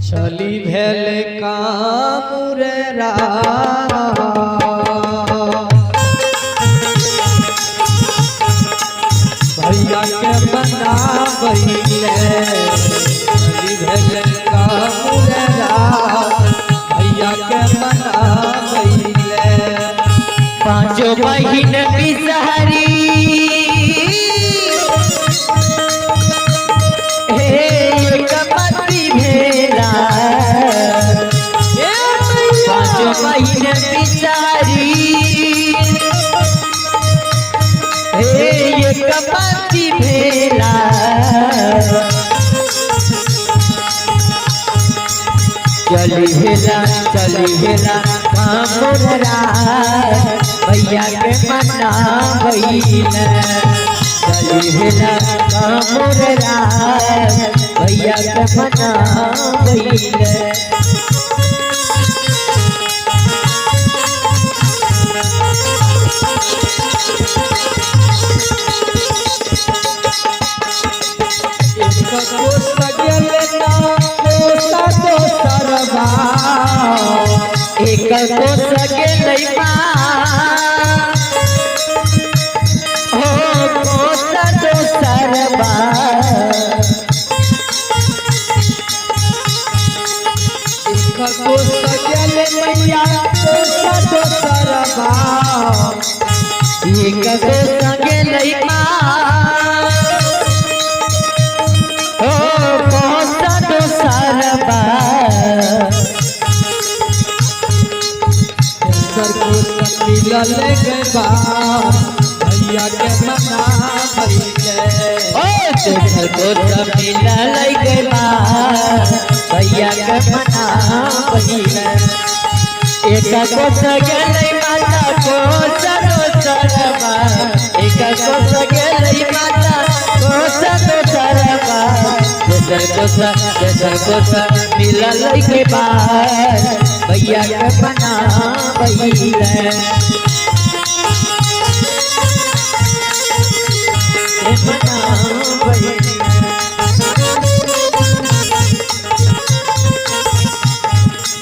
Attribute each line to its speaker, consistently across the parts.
Speaker 1: चली भेल कामुरेरा भैया के बना बहिले चली भेल कामुरेरा भैया के बना बहिले
Speaker 2: पांचों बहिन बिसहरी बहिन बिचारी एक पति भेला चली हेला कामुररा भैया के मना भइल चली हेला कामुररा भैया के मना भइल एक को सगे हो कोसा तो सरबा
Speaker 1: को सगल मैया कोसा तो सरबा
Speaker 2: एक को सगे हो कोसा तो सरबा
Speaker 1: मिलल गबा भैया के मना भइले
Speaker 2: को मिलल गबा भैया के मना भइले एक को सगल माता को सरो सरबा एक को सगल माता को सरो सरबा को मिलल गबा भैया के मना भइले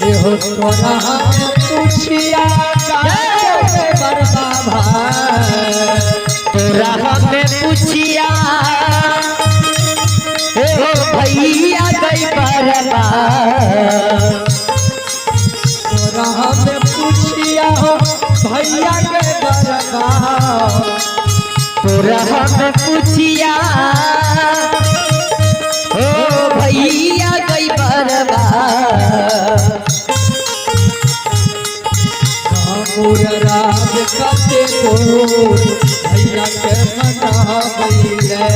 Speaker 1: तोरा पूछिया बरबा भाई
Speaker 2: तोरा हमें पूछिया हो भैया गई बरबा
Speaker 1: तोरा हमें पूछिया हो भैया के बरबा
Speaker 2: तोरा हमें पूछिया हो भैया गई बरबा
Speaker 1: राज कते तो भैया के मना भइले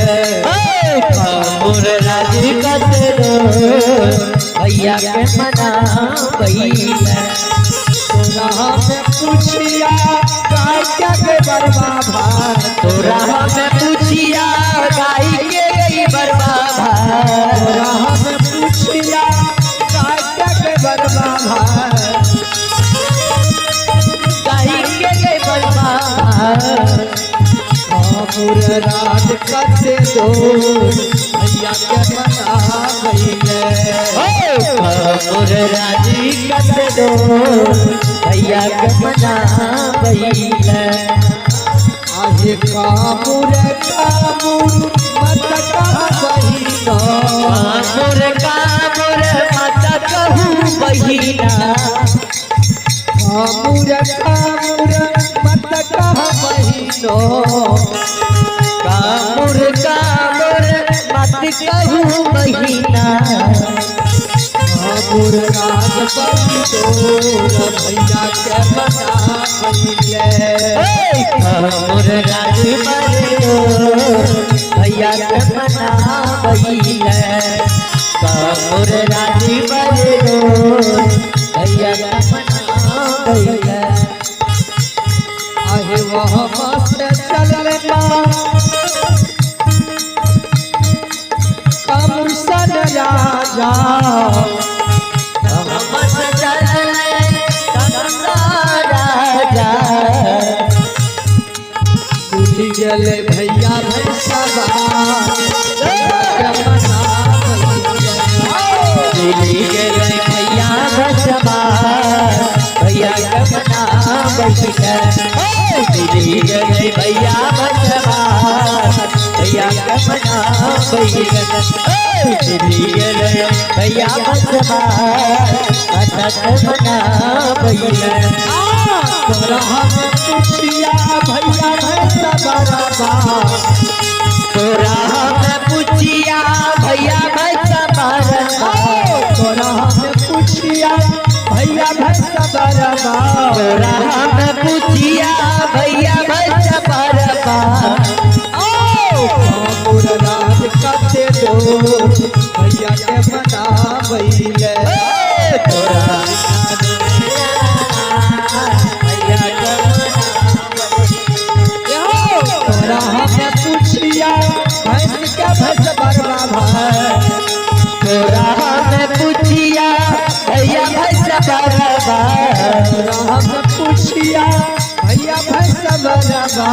Speaker 2: राज कते भैया के मना भइले
Speaker 1: तोरा में पूछिया गाय के बरबा भाई
Speaker 2: तोरा में पूछिया गाय के गई बरबा भाई
Speaker 1: तोरा में पूछिया गाय के बरबा भाई राज कते दो भैया के मना भइले
Speaker 2: राजी कते दो भैया के मना भइले
Speaker 1: आहे कामुर मत कहा बहिना
Speaker 2: कामुर मत कहू बहिना
Speaker 1: कामुर मत कहा बहिनो
Speaker 2: कामुर मत कहू बहिना
Speaker 1: कामुर राज बहिनो भैया के मना भइले
Speaker 2: कामुर राज भैया के मना भइले कामुर राज भैया के मना भइले
Speaker 1: आहे वह मस्त चलना कामुरसन राजा गले भैया भैया
Speaker 2: दिल्ली गए भैया भसवार भैया के मना भैया दिल्ली गए भैया भसवार भैया के मना भैया दिल्ली गए भैया भसवार मना भैया
Speaker 1: तोरा हम पूछिया भैया भैया बरबा
Speaker 2: तोरा हम पूछिया भैया भैया बरबा
Speaker 1: तोरा हम पूछिया भैया भैया बरबा
Speaker 2: तोरा हम पूछिया भैया भैया बरबा
Speaker 1: कामुर राज कते दो भैया के मना भैया
Speaker 2: तोरा
Speaker 1: तोरा हम पूछिया भैंस के भैंस बरबा भाई
Speaker 2: तोरा हम पूछिया भैया भैया बरबा
Speaker 1: तोरा हम पूछिया भैया भैंस बरबा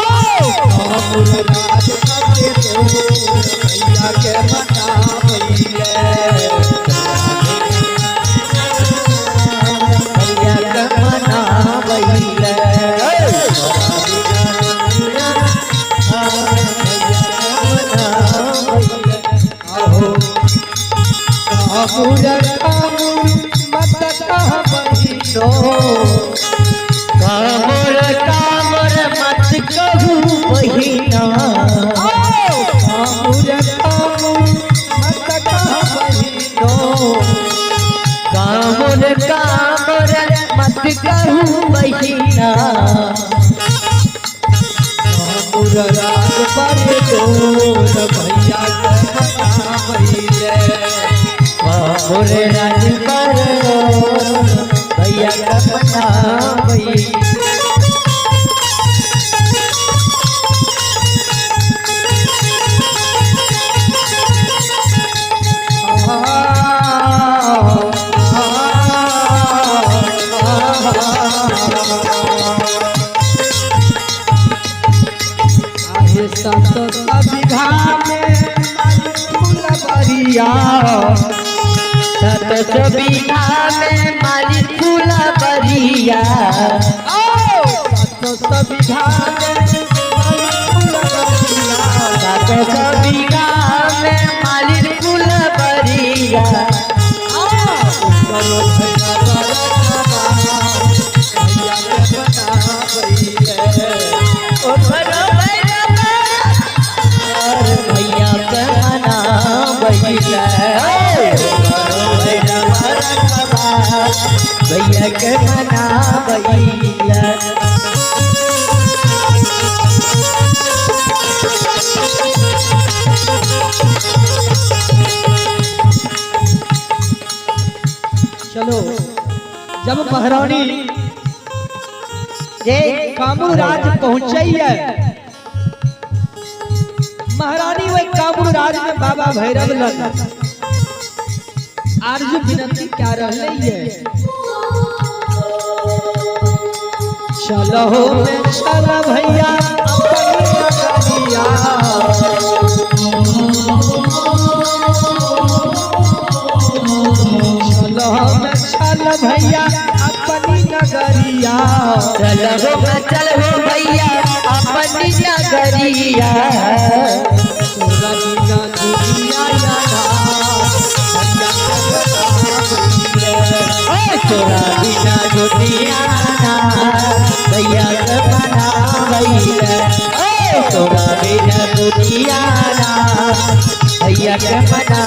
Speaker 1: कामुर राज कते दो भैया के मना भैया
Speaker 2: भैया के मना भैया
Speaker 1: कामुर कामुर मत कह बहिनो
Speaker 2: कामुर कामुर मत कहू बहिना
Speaker 1: कामुर कामुर मत कह बहिनो
Speaker 2: कामुर कामुर मत कहू बहिना
Speaker 1: कामुर राज पर डोर भैया के मना भैया
Speaker 2: कामुर राज पर भैया के मना भैया
Speaker 1: बिघा में फुलवरिया
Speaker 2: सत बीघा में माली फूला बरिया
Speaker 1: बिघा में फुलवरिया
Speaker 2: सत बीघा में माली फूला बरिया भैया के मना भैया भैया के मना भैया
Speaker 1: चलो जब महारानी कामुर राज पहुंचे है महारानी वही कामुर राज में बाबा भैरव लग आरजू विनती क्या रही है चलो में चल भैया अपनी नगरिया चलो में चल भैया अपनी नगरिया
Speaker 2: चलो भैया अपनी नगरिया
Speaker 1: तोरा बिना दुनिया
Speaker 2: तोरा बिना दुनिया भैया के मना भैया तोरा बिना दुनिया भैया के मना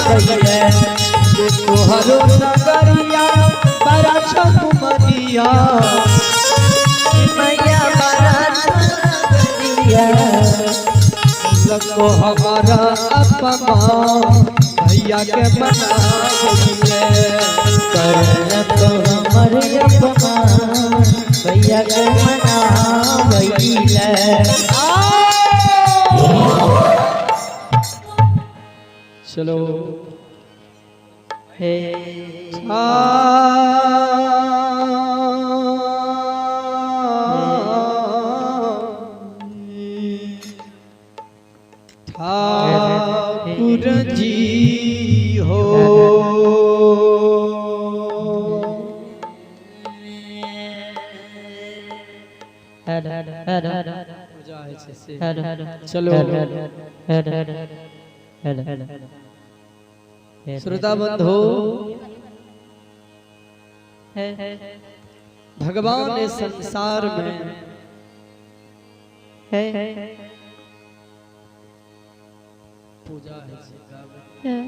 Speaker 2: भैया
Speaker 1: तोहरो नगरिया बड़ा छकुमनिया
Speaker 2: मैया बड़ा नगरिया
Speaker 1: लगो हमारा अपमा भैया के मना
Speaker 2: करन तो हमर अपमान भैया के मना भैया
Speaker 1: चलो
Speaker 2: हे
Speaker 1: पूजा है से चलो श्रोता बंधु भगवान इस संसार में पूजा है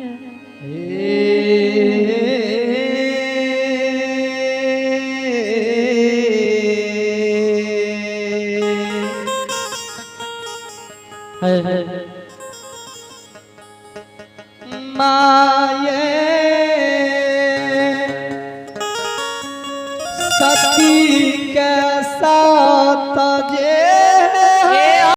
Speaker 1: माये सती के साथ जे